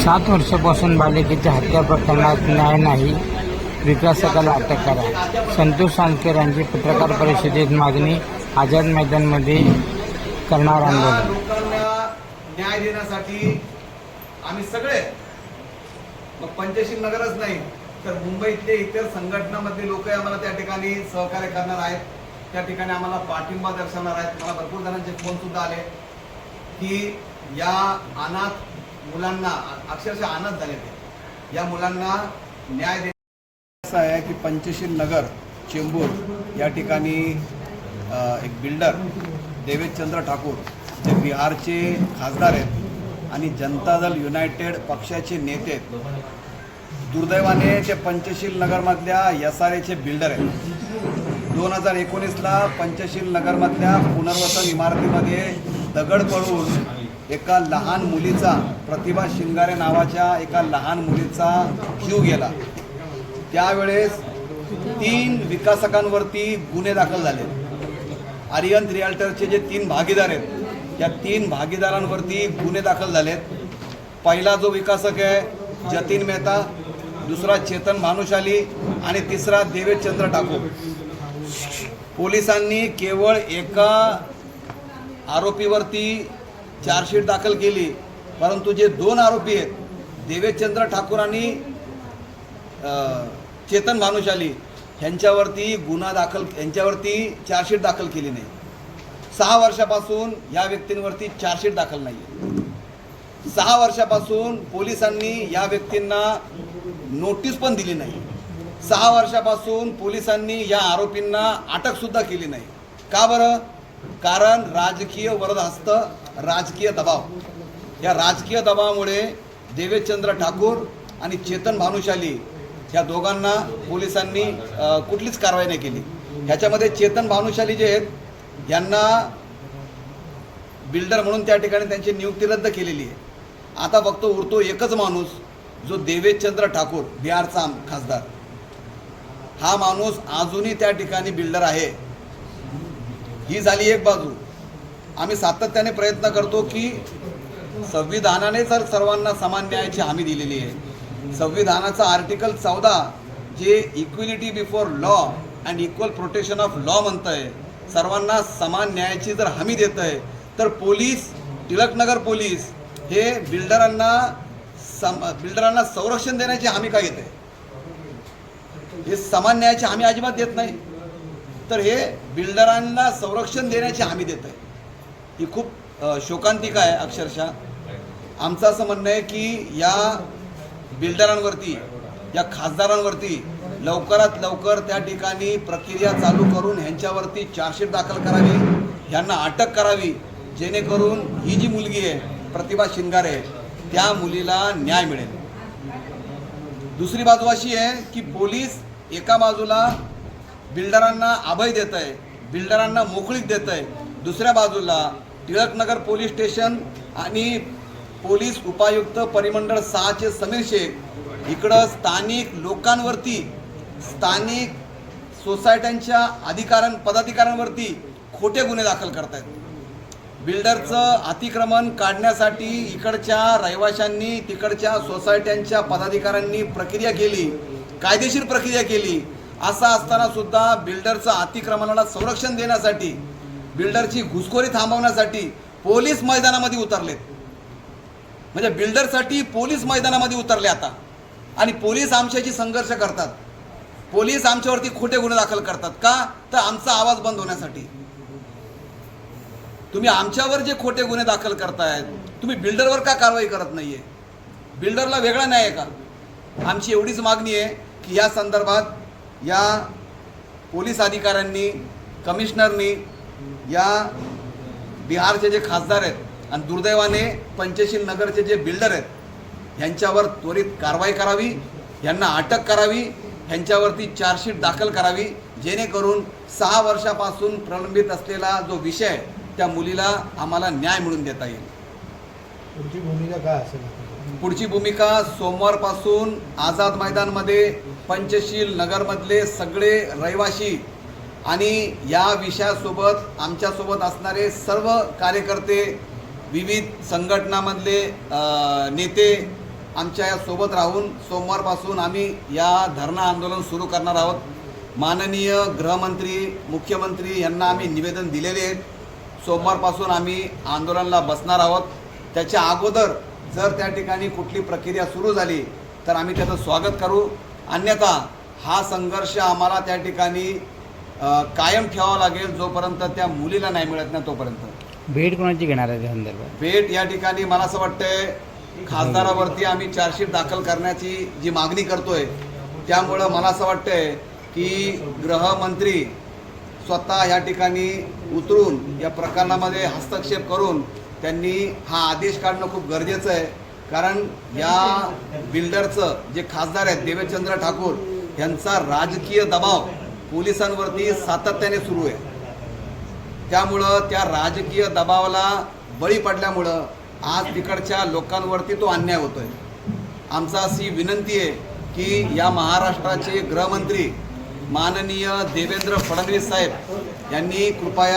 7 वर्षापासून बालिकेच्या हत्या प्रकरणात न्याय नाही, विकासकाला अटक करा. संतोष सानकर यांची पत्रकार परिषदेत मागणी. आझाद मैदानमध्ये करणार आंदोलन. न्याय देण्यासाठी आम्ही सगळे, मग पंचशील नगरच नाही तर मुंबईतले इतर संघटनांमधले लोक आम्हाला त्या ठिकाणी सहकार्य करणार आहेत, त्या ठिकाणी आम्हाला पाठिंबा दर्शवणार आहेत. मला भरपूर जणांचे फोन सुद्धा आले की या अनाथ मुलांना, अक्षरशः अनाथ झाले ते, या मुलांना न्याय देण्याचं असं आहे की पंचशील नगर चेंबूर या ठिकाणी एक बिल्डर देवेशचंद्र ठाकूर जे बिहारचे खासदार आहेत आणि जनता दल युनायटेड पक्षाचे नेते आहेत. दुर्दैवाने ते पंचशील नगरमधल्या SRAचे बिल्डर आहेत. 2019ला पंचशील नगरमधल्या पुनर्वसन इमारतीमध्ये दगड पडून एका लहान मुलीचा, प्रतिभा शिंगारे नावाच्या एका लहान मुलीचा जीव गेला. त्यावेळेस 3 विकासकांवरती गुन्हे दाखल झाले. आर्यन रिअल्टरचे जे 3 भागीदार आहेत, त्या 3 भागीदारांवरती गुन्हे दाखल झालेत. पहिला जो विकासक आहे जतीन मेहता, दुसरा चेतन भानुशाली आणि तिसरा देवेशचंद्र ठाकूर. पोलिसांनी केवळ एका आरोपीवरती चार्जशीट दाखल केली, परंतु जे 2 आरोपी आहेत देवेशचंद्र ठाकूर आणि चेतन भानुशाली यांच्यावरती चार्जशीट दाखल केली नाही. 6 वर्षापासून या व्यक्तींवरती चार्जशीट दाखल नाही आहे. 6 वर्षापासून पोलिसांनी या व्यक्तींना नोटीस पण दिली नाही. 6 वर्षापासून पोलिसांनी या आरोपींना अटकसुद्धा केली नाही. का बरं? कारण राजकीय वरदहस्त, राजकीय दबाव. या राजकीय दबावामुळे देवेशचंद्र ठाकूर आणि चेतन भानुशाली या दोघांना पोलिसांनी कुठलीच कारवाई नाही केली. ह्याच्यामध्ये चेतन भानुशाली जे आहेत यांना बिल्डर म्हणून त्या ठिकाणी त्यांची नियुक्ती रद्द केलेली आहे. आता फक्त उरतो एकच माणूस, जो देवेशचंद्र ठाकूर, बिहारचा खासदार. हा माणूस अजूनही त्या ठिकाणी बिल्डर आहे. ही झाली एक बाजू. आम्ही सातत्याने प्रयत्न करतो की संविधानाने तर सर्वांना समान न्यायाची हमी दिलेली आहे. संविधानाचा आर्टिकल 14 जे equality before law and equal protection of law म्हणतं आहे, सर्वांना समान न्यायाची जर हमी देत आहे, तर पोलीस, टिळकनगर पोलीस हे बिल्डरांना संरक्षण देण्याची हमी का घेत आहे? हे समान न्यायाची हमी अजिबात देत नाही, तर हे बिल्डरांना संरक्षण देण्याची हमी देत आहे. ही खूप शोकांतिका आहे अक्षरशः. आमचं असं म्हणणं आहे की या बिल्डरांवरती, या खासदारांवरती लवकरात लवकर त्या ठिकाणी प्रक्रिया चालू करून ह्यांच्यावरती चार्जशीट दाखल करावी, ह्यांना अटक करावी, जेणेकरून ही जी मुलगी आहे प्रतिभा शिंगारे, त्या मुलीला न्याय मिळेल. दुसरी बाजू अशी आहे की पोलीस एका बाजूला बिल्डरांना अभय देत आहे, बिल्डरांना मोकळीक देत आहे, दुसऱ्या बाजूला टिळकनगर पोलीस स्टेशन आणि पोलीस उपायुक्त परिमंडळ 6चे समीर शेख इकडं स्थानिक लोकांवरती, स्थानिक सोसायट्यांच्या पदाधिकाऱ्यांवरती खोटे गुन्हे दाखल करत आहेत. बिल्डरचं अतिक्रमण काढण्यासाठी इकडच्या रहिवाशांनी, तिकडच्या सोसायट्यांच्या पदाधिकाऱ्यांनी प्रक्रिया केली, कायदेशीर प्रक्रिया केली. असं असताना सुद्धा बिल्डरचं अतिक्रमणाला संरक्षण देण्यासाठी, बिल्डरची घुसखोरी थांबवण्यासाठी पोलीस मैदानामध्ये उतरलेत. म्हणजे बिल्डरसाठी पोलीस मैदानामध्ये उतरले आता, आणि पोलीस आमच्याशी संघर्ष करतात. पोलीस आमच्यावरती खोटे गुन्हे दाखल करतात. का? तर आमचा आवाज बंद होण्यासाठी. तुम्ही आमच्यावर जे खोटे गुन्हे दाखल करतायत, तुम्ही बिल्डरवर का कारवाई करत नाहीये? बिल्डरला वेगळा न्याय आहे का? आमची एवढीच मागणी आहे की या संदर्भात या पोलीस अधिकाऱ्यांनी, कमिशनरनी, या बिहारचे जे खासदार आहेत आणि दुर्दैवाने पंचशील नगरचे जे बिल्डर आहेत, ह्यांच्यावर त्वरित कारवाई करावी, ह्यांना अटक करावी, ह्यांच्यावरती चार्जशीट दाखल करावी, जेणेकरून 6 वर्षापासून प्रलंबित असलेला जो विषय आहे त्या मुलीला आम्हाला न्याय मिळवून देता येईल. पुढची भूमिका काय असेल? पुढची भूमिका सोमवारपासून आझाद मैदानमध्ये पंचशील नगरमधले सगळे रहिवासी आणि या विषयासोबत आमच्यासोबत असणारे सर्व कार्यकर्ते, विविध संघटनामधले नेते, आमच्या या सोबत राहून सोमवारपासून आम्ही या धरणा आंदोलन सुरू करणार आहोत। माननीय गृहमंत्री, मुख्यमंत्री यांना आम्ही निवेदन दिलेले आहेत। सोमवारपासून आम्ही आंदोलनाला बसणार आहोत। त्याच्या अगोदर जर त्या ठिकाणी कुठली प्रक्रिया सुरू झाली तर आम्ही त्याचं स्वागत करू, अन्यथा हा संघर्ष आम्हाला त्या ठिकाणी कायम ठेवावा लागेल जोपर्यंत त्या मुलीला नाही मिळत नाही तोपर्यंत। भेट कोणाची घेणार आहे त्या संदर्भात? भेट या ठिकाणी मला असं वाटतंय खासदारावरती आम्ही चार्जशीट दाखल करण्याची जी मागणी करतोय, त्यामुळं मला असं वाटतंय की गृहमंत्री स्वतः या ठिकाणी उतरून या प्रकरणामध्ये हस्तक्षेप करून त्यांनी हा आदेश काढणं खूप गरजेचं आहे। कारण या बिल्डरचं जे खासदार आहेत देवेंद्र ठाकूर यांचा राजकीय दबाव पोलिसांवरती सातत्याने सुरू आहे। त्यामुळं त्या राजकीय दबावाला बळी पडल्यामुळं आज तिकडच्या लोकांवरती तो अन्याय होतोय। आमचा अशी विनंती आहे की या महाराष्ट्राचे गृहमंत्री माननीय देवेंद्र फडणवीस साहेब यांनी कृपया